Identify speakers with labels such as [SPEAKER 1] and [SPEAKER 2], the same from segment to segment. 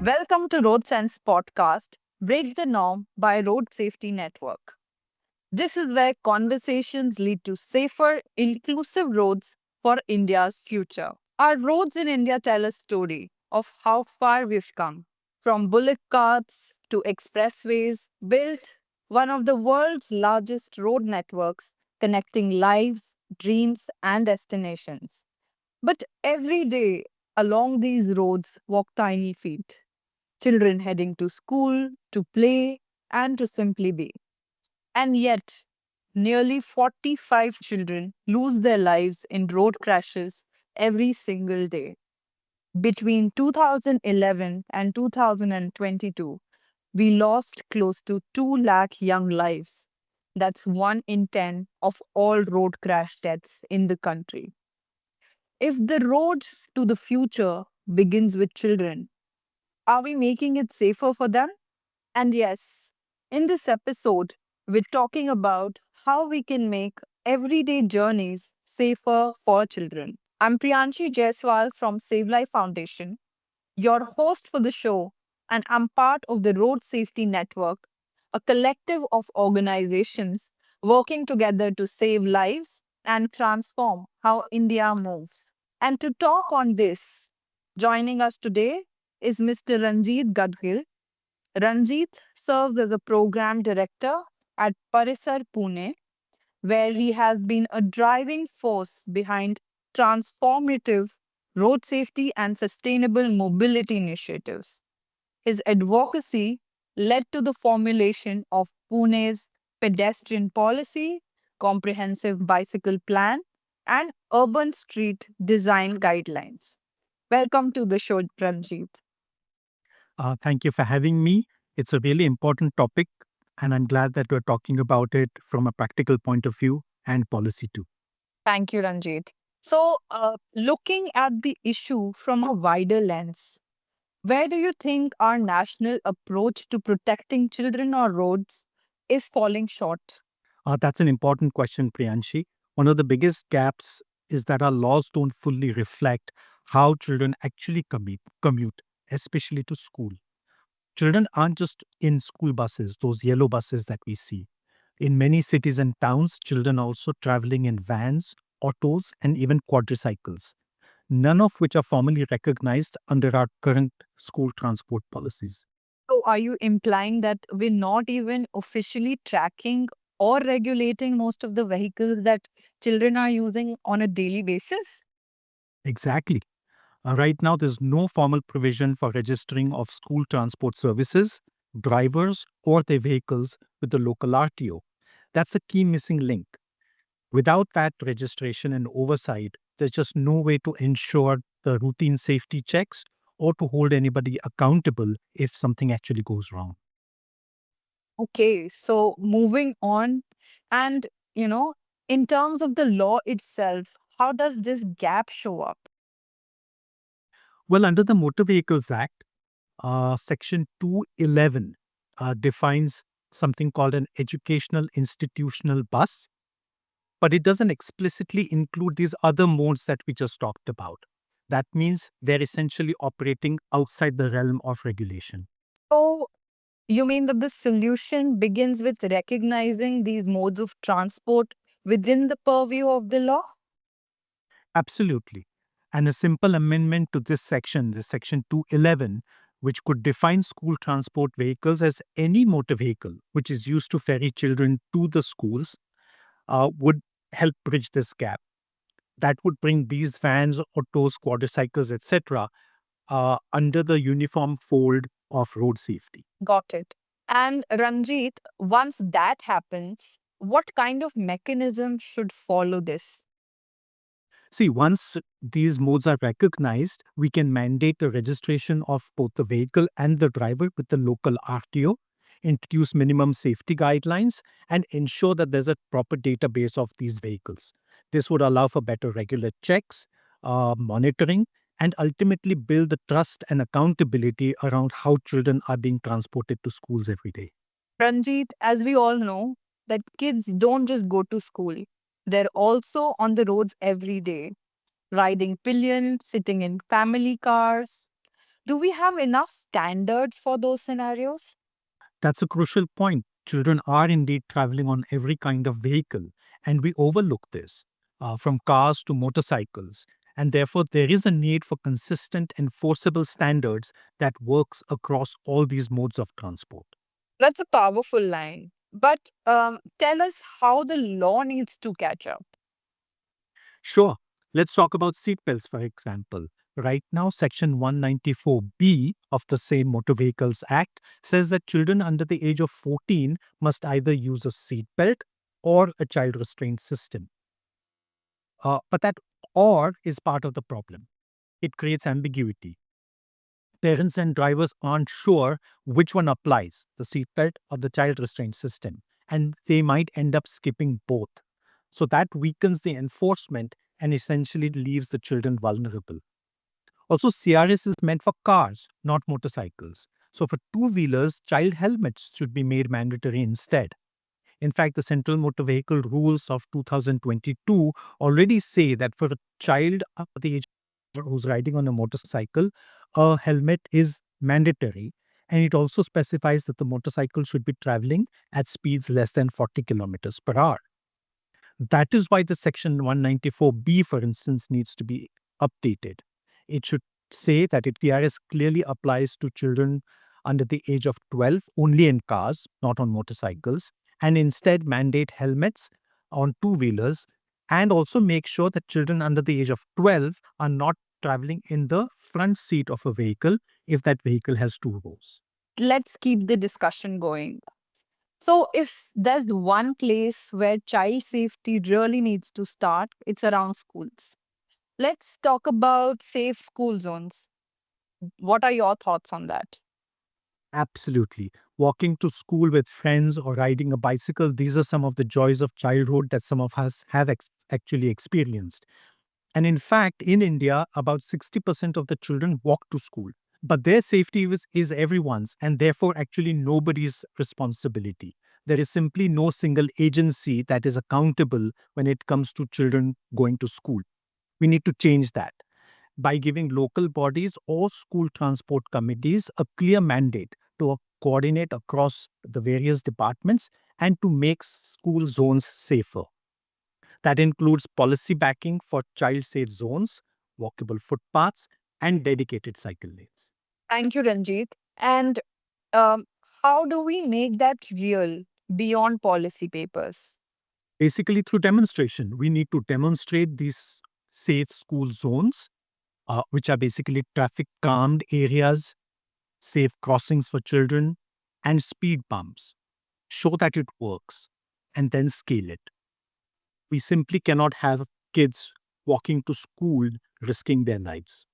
[SPEAKER 1] Welcome to RoadSense Podcast, Break the Norm by Road Safety Network. This is where conversations lead to safer, inclusive roads for India's future. Our roads in India tell a story of how far we've come, from bullock carts to expressways, built one of the world's largest road networks connecting lives, dreams, and destinations. But every day along these roads walk tiny feet, children heading to school, to play, and to simply be. And yet, nearly 45 children lose their lives in road crashes every single day. Between 2011 and 2022, we lost close to 2 lakh young lives. That's 1 in 10 of all road crash deaths in the country. If the road to the future begins with children, are we making it safer for them? And yes, in this episode, we're talking about how we can make everyday journeys safer for children. I'm Priyanshi Jaiswal from SaveLIFE Foundation, your host for the show, and I'm part of the Road Safety Network, a collective of organizations working together to save lives and transform how India moves. And to talk on this, joining us today is Mr. Ranjit Gadhill. Ranjit serves as a program director at Parisar Pune, where he has been a driving force behind transformative road safety and sustainable mobility initiatives. His advocacy led to the formulation of Pune's pedestrian policy, comprehensive bicycle plan, and urban street design guidelines. Welcome to the show, Ranjit.
[SPEAKER 2] Thank you for having me. It's a really important topic, and I'm glad that we're talking about it from a practical point of view and policy too.
[SPEAKER 1] Thank you, Ranjit. So, looking at the issue from a wider lens, where do you think our national approach to protecting children on roads is falling short?
[SPEAKER 2] That's an important question, Priyanshi. One of the biggest gaps is that our laws don't fully reflect how children actually commute, especially to school. Children aren't just in school buses, those yellow buses that we see. In many cities and towns, children are also traveling in vans, autos, and even quadricycles, none of which are formally recognized under our current school transport policies.
[SPEAKER 1] So, are you implying that we're not even officially tracking or regulating most of the vehicles that children are using on a daily basis?
[SPEAKER 2] Exactly. Right now, there's no formal provision for registering of school transport services, drivers, or their vehicles with the local RTO. That's a key missing link. Without that registration and oversight, there's just no way to ensure the routine safety checks or to hold anybody accountable if something actually goes wrong.
[SPEAKER 1] Okay, so moving on, and in terms of the law itself, how does this gap show up?
[SPEAKER 2] Well, under the Motor Vehicles Act, Section 211 defines something called an educational institutional bus, but it doesn't explicitly include these other modes that we just talked about. That means they're essentially operating outside the realm of regulation.
[SPEAKER 1] So, you mean that the solution begins with recognizing these modes of transport within the purview of the law?
[SPEAKER 2] Absolutely. And a simple amendment to this section, the section 211, which could define school transport vehicles as any motor vehicle which is used to ferry children to the schools, would help bridge this gap. That would bring these vans, autos, quadricycles, etc., under the uniform fold of road safety.
[SPEAKER 1] Got it. And Ranjit, once that happens, what kind of mechanism should follow this?
[SPEAKER 2] See, once these modes are recognized, we can mandate the registration of both the vehicle and the driver with the local RTO, introduce minimum safety guidelines, and ensure that there's a proper database of these vehicles. This would allow for better regular checks, monitoring, and ultimately build the trust and accountability around how children are being transported to schools every day.
[SPEAKER 1] Ranjit, as we all know, that kids don't just go to school, they're also on the roads every day, riding pillion, sitting in family cars. Do we have enough standards for those scenarios?
[SPEAKER 2] That's a crucial point. Children are indeed traveling on every kind of vehicle, and we overlook this, from cars to motorcycles. And therefore, there is a need for consistent, enforceable standards that works across all these modes of transport.
[SPEAKER 1] That's a powerful line. But tell us how the law needs to catch up.
[SPEAKER 2] Sure, let's talk about seatbelts, for example. Right now, Section 194B of the same Motor Vehicles Act says that children under the age of 14 must either use a seatbelt or a child restraint system. But that or is part of the problem. It creates ambiguity. Parents and drivers aren't sure which one applies, the seatbelt or the child restraint system, and they might end up skipping both. So that weakens the enforcement and essentially leaves the children vulnerable. Also, CRS is meant for cars, not motorcycles. So for two-wheelers, child helmets should be made mandatory instead. In fact, the Central Motor Vehicle Rules of 2022 already say that for a child up to the age who's riding on a motorcycle, a helmet is mandatory. And it also specifies that the motorcycle should be traveling at speeds less than 40 kilometers per hour. That is why the Section 194B, for instance, needs to be updated. It should say that it TRS clearly applies to children under the age of 12 only in cars, not on motorcycles, and instead mandate helmets on two-wheelers, and also make sure that children under the age of 12 are not traveling in the front seat of a vehicle if that vehicle has two rows.
[SPEAKER 1] Let's keep the discussion going. So, if there's one place where child safety really needs to start, it's around schools. Let's talk about safe school zones. What are your thoughts on that?
[SPEAKER 2] Absolutely. Walking to school with friends or riding a bicycle, these are some of the joys of childhood that some of us have actually experienced. And in fact, in India, about 60% of the children walk to school. But their safety is everyone's, and therefore, actually, nobody's responsibility. There is simply no single agency that is accountable when it comes to children going to school. We need to change that by giving local bodies or school transport committees a clear mandate to coordinate across the various departments and to make school zones safer. That includes policy backing for child safe zones, walkable footpaths, and dedicated cycle lanes.
[SPEAKER 1] Thank you, Ranjit. And um, how do we make that real beyond policy papers?
[SPEAKER 2] Basically, through demonstration, we need to demonstrate these safe school zones, which are basically traffic calmed areas, safe crossings for children, and speed bumps. Show that it works and then scale it. We simply cannot have kids walking to school risking their lives.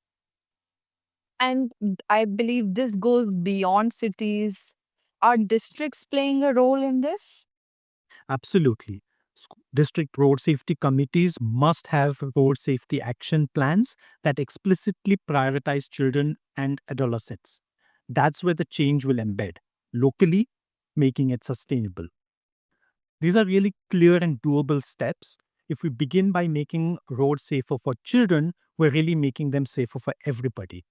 [SPEAKER 1] And I believe this goes beyond cities. Are districts playing a role in this?
[SPEAKER 2] Absolutely. District road safety committees must have road safety action plans that explicitly prioritize children and adolescents. That's where the change will embed locally, making it sustainable. These are really clear and doable steps. If we begin by making roads safer for children, we're really making them safer for everybody.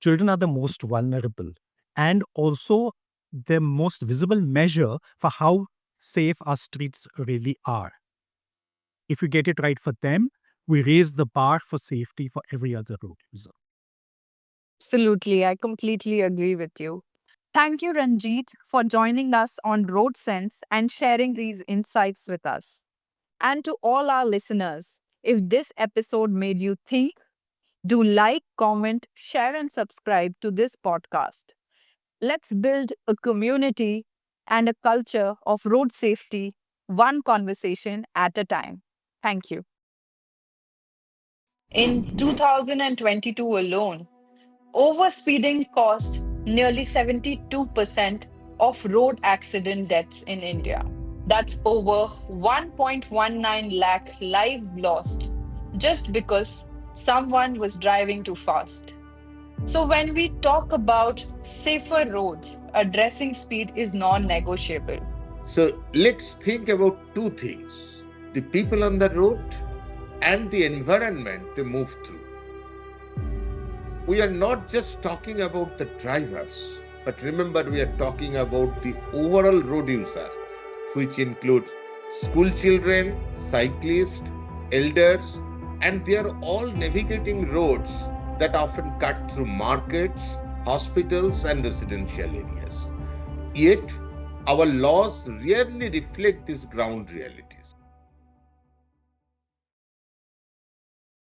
[SPEAKER 2] Children are the most vulnerable and also the most visible measure for how safe our streets really are. If we get it right for them, we raise the bar for safety for every other road user.
[SPEAKER 1] Absolutely. I completely agree with you. Thank you, Ranjit, for joining us on RoadSense and sharing these insights with us. And to all our listeners, if this episode made you think, do like, comment, share, and subscribe to this podcast. Let's build a community and a culture of road safety, one conversation at a time. Thank you. In 2022 alone, overspeeding cost nearly 72% of road accident deaths in India. That's over 1.19 lakh lives lost just because someone was driving too fast. So, when we talk about safer roads, addressing speed is non negotiable.
[SPEAKER 3] So let's think about two things: the people on the road and the environment they move through. We are not just talking about the drivers, but remember we are talking about the overall road user, which includes school children, cyclists, elders, and they are all navigating roads that often cut through markets, hospitals, and residential areas. Yet, our laws rarely reflect these ground realities.